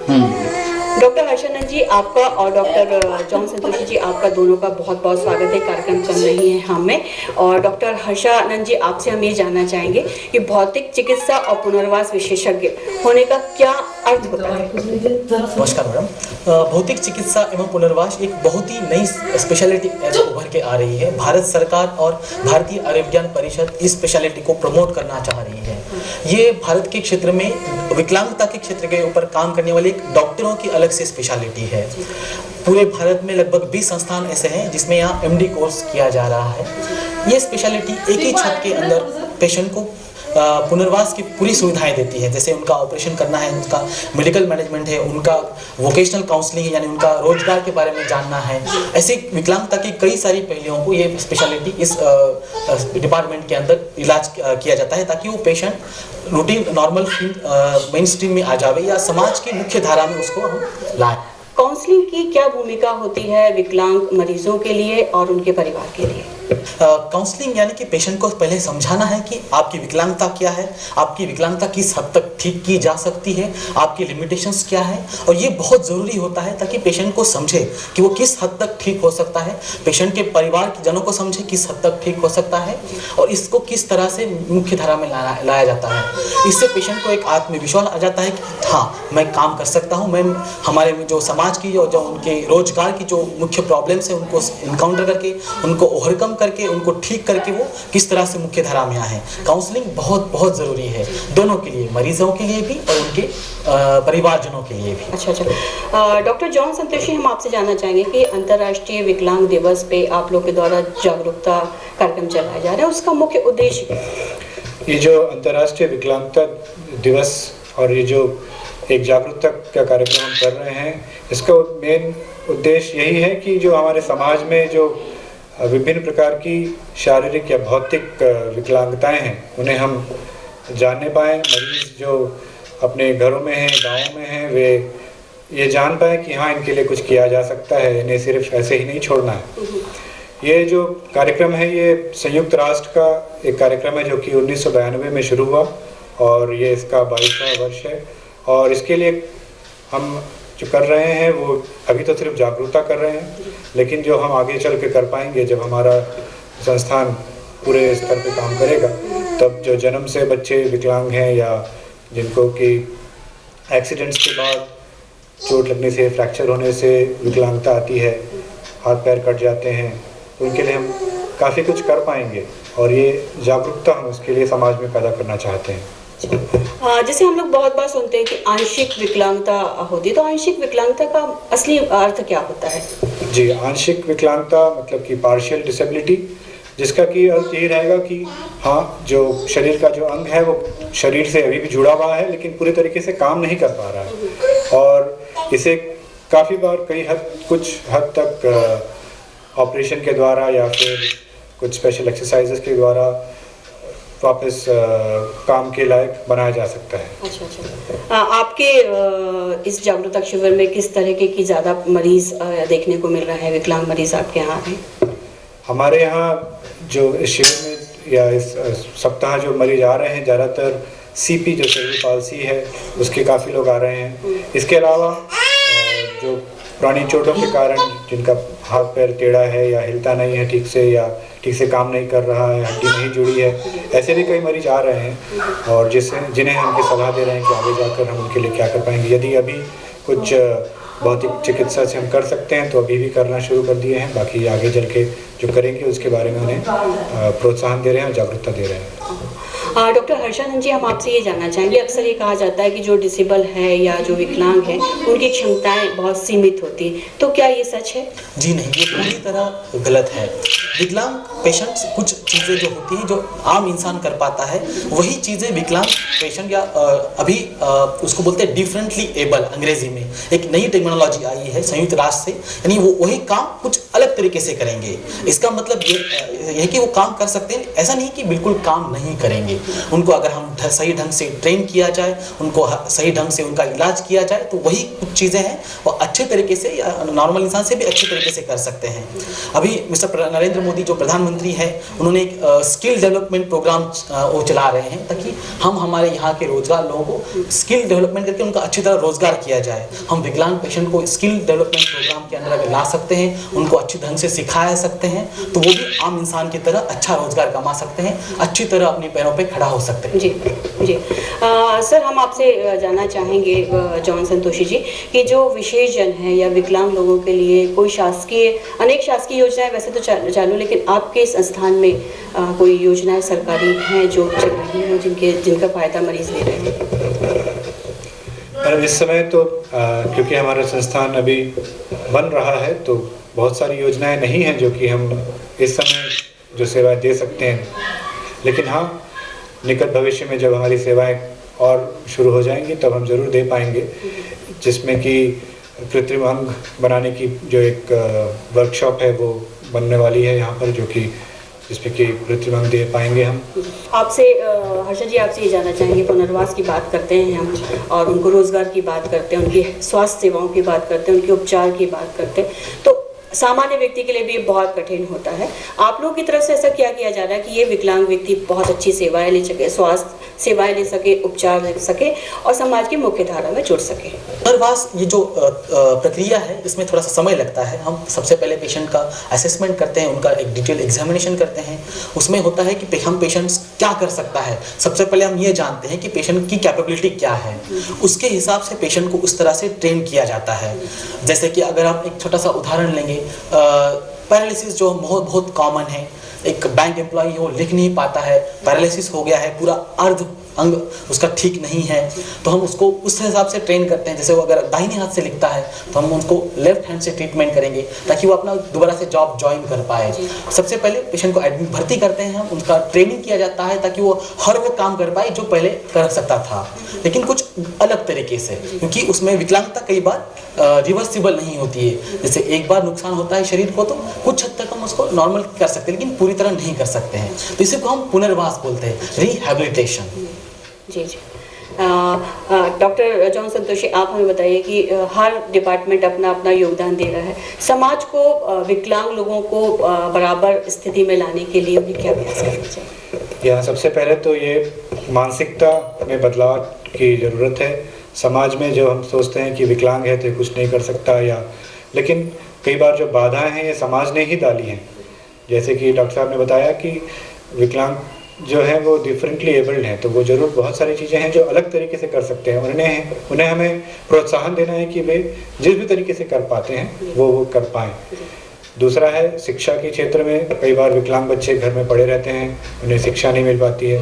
Doctor Harshanand जी आपका और doctor John Santoshi जी आपका दोनों का बहुत बहुत स्वागत है। कार्यक्रम चल रही है हमें। और डॉक्टर हर्षानंद जी आपसे हम ये जानना चाहेंगे कि भौतिक चिकित्सा और पुनर्वास विशेषज्ञ होने का क्या अर्थ होता है? नमस्कार मैडम। भौतिक चिकित्सा एवं पुनर्वास एक बहुत ही नई स्पेशलिटी उभर के आ रही है। भारत सरकार और भारतीय आयुर्विज्ञान परिषद इस स्पेशलिटी को प्रमोट करना चाह रही है। ये भारत के क्षेत्र में विकलांगता के क्षेत्र के ऊपर काम करने वाले डॉक्टरों की अलग से स्पेशलिटी है। पूरे भारत में लगभग 20 संस्थान ऐसे हैं जिसमें यहाँ MD कोर्स किया जा रहा है। ये स्पेशलिटी एक ही छत के अंदर पेशेंट को पुनर्वास की पूरी सुविधाएं देती है। जैसे उनका ऑपरेशन करना है, उनका मेडिकल मैनेजमेंट है, उनका वोकेशनल काउंसलिंग है, यानी उनका रोजगार के बारे में जानना है। ऐसे विकलांगता की कई सारी पहलुओं को ये स्पेशलिटी इस डिपार्टमेंट के अंदर इलाज किया जाता है, ताकि वो patient routine normal main stream में आ जावे या समाज की मुख्य धारा में उसको हम लाएं। काउंसलिंग की क्या भूमिका होती है विकलांग मरीजों के लिए और उनके परिवार के लिए? काउंसलिंग यानी कि पेशेंट को पहले समझाना है कि आपकी विकलांगता क्या है, आपकी विकलांगता किस हद तक ठीक की जा सकती है, आपकी लिमिटेशंस क्या है। और ये बहुत ज़रूरी होता है ताकि पेशेंट को समझे कि वो किस हद तक ठीक हो सकता है, पेशेंट के परिवार के जनों को समझे किस हद तक ठीक हो सकता है और इसको किस तरह से मुख्य धारा में लाया जाता है। इससे पेशेंट को एक आत्मविश्वास आ जाता है कि हाँ, मैं काम कर सकता हूँ। मैं हमारे जो समाज की जो उनके रोजगार की जो मुख्य प्रॉब्लम्स है उनको इनकाउंटर करके, उनको ओवरकम करके, उनको ठीक करके वो किस तरह से मुख्य धारा में आए। काउंसलिंग बहुत बहुत ज़रूरी है दोनों के लिए, मरीजों के लिए भी और उनके परिवारजनों के लिए भी। अच्छा। डॉक्टर जॉन संतोषी, हम आपसे जानना चाहेंगे कि अंतर्राष्ट्रीय विकलांग दिवस पे आप लोग के द्वारा जागरूकता कार्यक्रम चलाया जा रहा है, उसका मुख्य उद्देश्य? ये जो अंतर्राष्ट्रीय विकलांगता दिवस और ये जो एक जागरूकता का कार्यक्रम हम कर रहे हैं, इसका मेन उद्देश्य यही है कि जो हमारे समाज में जो विभिन्न प्रकार की शारीरिक या भौतिक विकलांगताएं हैं उन्हें हम जानने पाएँ। मरीज जो अपने घरों में हैं, गाँव में हैं, वे ये जान पाएँ कि हाँ, इनके लिए कुछ किया जा सकता है, इन्हें सिर्फ ऐसे ही नहीं छोड़ना है। ये जो कार्यक्रम है ये संयुक्त राष्ट्र का एक कार्यक्रम है जो कि 1992 में शुरू हुआ और ये इसका 22वां वर्ष है। और इसके लिए हम जो कर रहे हैं वो अभी तो सिर्फ जागरूकता कर रहे हैं, लेकिन जो हम आगे चल के कर पाएंगे, जब हमारा संस्थान पूरे स्तर पे काम करेगा, तब जो जन्म से बच्चे विकलांग हैं या जिनको कि एक्सीडेंट्स के बाद चोट लगने से, फ्रैक्चर होने से विकलांगता आती है, हाथ पैर कट जाते हैं, तो उनके लिए हम काफ़ी कुछ कर पाएंगे। और ये जागरूकता हम उसके लिए समाज में पैदा करना चाहते हैं। जैसे हम लोग बहुत बार सुनते हैं कि आंशिक विकलांगता होती है, तो आंशिक विकलांगता का असली अर्थ क्या होता है? जी, आंशिक विकलांगता मतलब कि पार्शियल डिसेबिलिटी, जिसका कि अर्थ ये रहेगा कि हाँ, जो शरीर का जो अंग है वो शरीर से अभी भी जुड़ा हुआ है लेकिन पूरे तरीके से काम नहीं कर पा रहा है। और इसे काफ़ी बार कुछ हद तक ऑपरेशन के द्वारा या फिर कुछ स्पेशल एक्सरसाइजेस के द्वारा वापस काम के लायक बनाया जा सकता है। अच्छा। आपके इस जागरूकता शिविर में किस तरीके की ज़्यादा मरीज देखने को मिल रहा है, विकलांग मरीज आपके यहाँ हैं? हमारे यहाँ जो इस शिविर में या इस सप्ताह जो मरीज आ रहे हैं, ज़्यादातर CP जो सेरेब्रल पाल्सी है उसके काफ़ी लोग आ रहे हैं। इसके अलावा जो पुरानी चोटों के कारण जिनका हाथ पैर टेढ़ा है या हिलता नहीं है ठीक से या ठीक से काम नहीं कर रहा है, हड्डी नहीं जुड़ी है, ऐसे भी कई मरीज आ रहे हैं और जिन्हें हम ये सलाह दे रहे हैं कि आगे जाकर हम उनके लिए क्या कर पाएंगे। यदि अभी कुछ भौतिक चिकित्सा से हम कर सकते हैं तो अभी भी करना शुरू कर दिए हैं, बाकी आगे चल के जो करेंगे उसके बारे में उन्हें प्रोत्साहन दे रहे हैं और जागरूकता दे रहे हैं। डॉक्टर हर्षानंद जी, हम आपसे ये जानना चाहेंगे, अक्सर ये कहा जाता है कि जो डिसेबल है या जो विकलांग है उनकी क्षमताएं बहुत सीमित होती हैं, तो क्या ये सच है? जी नहीं, ये पूरी तरह गलत है। विकलांग पेशेंट्स कुछ चीज़ें जो होती हैं जो आम इंसान कर पाता है, वही चीज़ें विकलांग पेशेंट या अभी उसको बोलते हैं डिफरेंटली एबल, अंग्रेजी में एक नई टेक्नोलॉजी आई है संयुक्त राष्ट्र से, यानी वो वही काम कुछ अलग तरीके से करेंगे। इसका मतलब ये है कि वो काम कर सकते हैं, ऐसा नहीं कि बिल्कुल काम नहीं करेंगे। उनको अगर हम सही ढंग से ट्रेन किया जाए, उनको सही ढंग से उनका इलाज किया जाए, तो वही कुछ चीज़ें हैं वो अच्छे तरीके से या नॉर्मल इंसान से भी अच्छे तरीके से कर सकते हैं। अभी मिस्टर नरेंद्र मोदी जो प्रधानमंत्री हैं, उन्होंने एक स्किल डेवलपमेंट प्रोग्राम वो चला रहे हैं ताकि हम हमारे यहाँ के रोजगार लोगों को स्किल डेवलपमेंट करके उनका अच्छी तरह रोजगार किया जाए। हम विकलांग पेशेंट को स्किल डेवलपमेंट प्रोग्राम के अंदर अगर ला सकते हैं, उनको अच्छी ढंग से सिखा सकते हैं, तो वो भी आम इंसान की तरह अच्छा रोजगार कमा सकते हैं, अच्छी तरह अपने पैरों पे खड़ा हो सकते हैं। जी जी। सर, हम आपसे जानना चाहेंगे जॉन संतोषी जी कि जो विशेषजन है या विकलांग लोगों के लिए कोई अनेक शासकीय योजनाएं वैसे तो चालू, लेकिन आपके संस्थान में कोई योजनाएं सरकारी हैं जो चल रही हैं, जिनका फायदा मरीज ले रहे हैं? पर इस समय तो क्योंकि हमारा संस्थान अभी बन रहा है, तो बहुत सारी योजनाएं नहीं हैं जो कि हम इस समय जो सेवाएं दे सकते हैं। लेकिन हाँ, निकट भविष्य में जब हमारी सेवाएं और शुरू हो जाएंगी तब हम ज़रूर दे पाएंगे, जिसमें कि कृत्रिम अंग बनाने की जो एक वर्कशॉप है वो बनने वाली है यहाँ पर, जो कि जिसमें कि कृत्रिम अंग दे पाएंगे हम। आपसे हर्षा जी, आपसे ये जानना चाहेंगे, पुनर्वास की बात करते हैं हम और उनको रोजगार की बात करते हैं, उनकी स्वास्थ्य सेवाओं की बात करते हैं, उनके उपचार की बात करते हैं, तो सामान्य व्यक्ति के लिए भी बहुत कठिन होता है। आप लोगों की तरफ से ऐसा क्या किया जा रहा है कि ये विकलांग व्यक्ति बहुत अच्छी सेवाएं ले सके, स्वास्थ्य सेवाएं ले सके, उपचार ले सके और समाज की मुख्य धारा में जुड़ सके? पुनर्वास ये जो प्रक्रिया है, इसमें थोड़ा सा समय लगता है। हम सबसे पहले पेशेंट का असेसमेंट करते हैं, उनका एक डिटेल एग्जामिनेशन करते हैं। उसमें होता है कि हम पेशेंट्स क्या कर सकता है। सबसे पहले हम ये जानते हैं कि पेशेंट की कैपेबिलिटी क्या है, उसके हिसाब से पेशेंट को उस तरह से ट्रेन किया जाता है। जैसे कि अगर आप एक छोटा सा उदाहरण लेंगे, पैरालिसिस जो बहुत कॉमन है, एक बैंक एम्प्लॉई वो लिख नहीं पाता है, पैरालिसिस हो गया है, पूरा अर्ध अंग उसका ठीक नहीं है, तो हम उसको उस हिसाब से ट्रेन करते हैं। जैसे वो अगर दाहिने हाथ से लिखता है तो हम उसको लेफ्ट हैंड से ट्रीटमेंट करेंगे ताकि वो अपना दोबारा से जॉब ज्वाइन कर पाए। सबसे पहले पेशेंट को भर्ती करते हैं हम, उनका ट्रेनिंग किया जाता है ताकि वो हर वो काम कर पाए जो पहले कर सकता था, लेकिन कुछ अलग तरीके से, क्योंकि उसमें विकलांगता कई बार रिवर्सिबल नहीं होती है। जैसे एक बार नुकसान होता है शरीर को तो कुछ हद तक हम उसको नॉर्मल कर सकते हैं, लेकिन पूरी तरह नहीं कर सकते हैं, तो इसी को हम पुनर्वास बोलते हैं, रिहैबिलिटेशन। जी जी। डॉक्टर जॉन संतोषी, आप हमें बताइए कि हर डिपार्टमेंट अपना अपना योगदान दे रहा है। समाज को विकलांग लोगों को बराबर स्थिति में लाने के लिए उन्हें क्या प्रयास करना चाहिए? यहाँ सबसे पहले तो ये मानसिकता में बदलाव की ज़रूरत है। समाज में जो हम सोचते हैं कि विकलांग है तो कुछ नहीं कर सकता, लेकिन कई बार जो बाधाएं हैं ये समाज ने ही डाली हैं। जैसे कि डॉक्टर साहब ने बताया कि विकलांग जो है वो डिफरेंटली एबल्ड हैं, तो वो ज़रूर बहुत सारी चीज़ें हैं जो अलग तरीके से कर सकते हैं। उन्हें हमें प्रोत्साहन देना है कि वे जिस भी तरीके से कर पाते हैं वो कर पाएँ। दूसरा है शिक्षा के क्षेत्र में, कई बार विकलांग बच्चे घर में पड़े रहते हैं, उन्हें शिक्षा नहीं मिल पाती है।